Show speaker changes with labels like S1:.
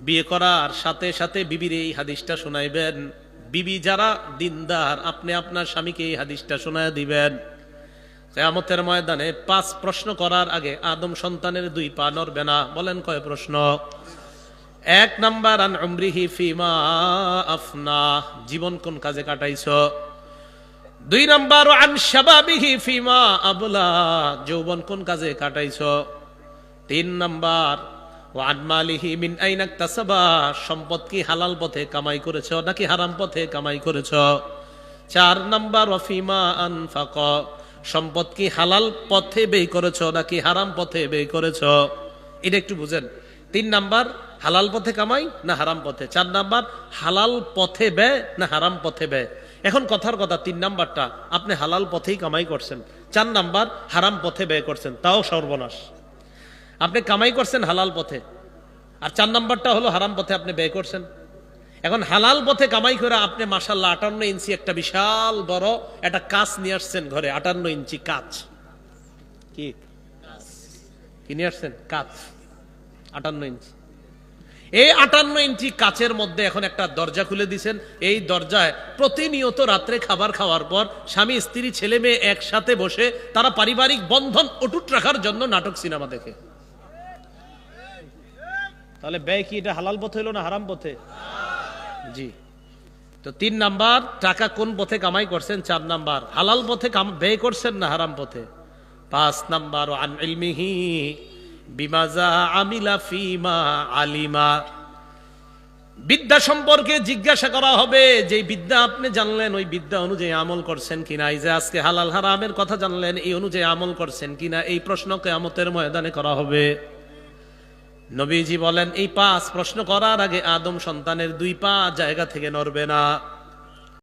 S1: বিয়ে করার সাথে সাথে বিবির এই হাদিসটা শোনাইবেন। বিবি যারা দিনদার, আপনি আপনার স্বামীকে এই হাদিসটা শোনায় দিবেন। কিয়ামতের ময়দানে 5 প্রশ্ন করার আগে আদম সন্তানের 2 পা নড়বে না। বলেন কয় প্রশ্ন? 1 নাম্বার, আন উমরিহি ফিমা আফনা, জীবন কোন কাজে কাটাইছো। 2 নাম্বার, আন শাবাবিহি ফিমা আবলা, যৌবন কোন কাজে কাটাইছো। 3 নাম্বার, ওয়ান মালিহি মিন আইনা ইকতাসাবা, সম্পদ কি হালাল পথে কামাই করেছো নাকি হারাম পথে কামাই করেছো। 4 নাম্বার, ওয়াফিমা আনফাকা, সম্পদ কি হালাল পথে ব্যয় করেছো নাকি হারাম পথে ব্যয় করেছো। এটা একটু বুঝেন। 3 নাম্বার হালাল পথে কামাই না হারাম পথে। 4 নাম্বার হালাল পথে ব্যয় না হারাম পথে ব্যয়। এখন কথার কথা, 3 নাম্বারটা আপনি হালাল পথেই কামাই করছেন, 4 নাম্বার হারাম পথে ব্যয় করছেন, তাও সর্বনাশ। আপনি কামাই করছেন হালাল পথে, আর 4 নাম্বারটা হলো হারাম পথে আপনি ব্যয় করছেন। এখন হালাল পথে কামাই করে আপনি মাশাআল্লাহ 58 ইঞ্চি একটা বিশাল বড় একটা কাচ নিয়ে আসছেন ঘরে। 58 ইঞ্চি কাচ, কি নিয়ে আসছেন? কাচ 58 ইঞ্চি। এই 58 ইঞ্চি কাচের মধ্যে এখন একটা দরজা খুলে দিয়েছেন। এই দরজায় প্রতিনিয়ত রাত্রে খাবার খাওয়ার পর স্বামী স্ত্রী ছেলে মেয়ে একসাথে বসে তারা পারিবারিক বন্ধন অটুট রাখার জন্য নাটক সিনেমা দেখে। তাহলে ব্যয় কি এটা হালাল পথে হলো না হারাম পথে? জি। তো 3 নাম্বার টাকা কোন পথে কামাই করছেন। 4 নাম্বার হালাল পথে ব্যয় করছেন না হারাম পথে। 5 নাম্বার, আন ইলমিহি বিমাজা আমিলা ফিমা আলিমা, বিদ্যা সম্পর্কে জিজ্ঞাসা করা হবে। যে বিদ্যা আপনি জানলেন ওই বিদ্যা অনুযায়ী আমল করছেন কিনা। এই যে আজকে হালাল হারামের কথা জানলেন, এই অনুযায়ী আমল করছেন কিনা, এই প্রশ্ন কিয়ামতের ময়দানে করা হবে। নবীজি বলেন এই 5 প্রশ্ন করার আগে আদম সন্তানের 2 পা জায়গা থেকে নড়বে না।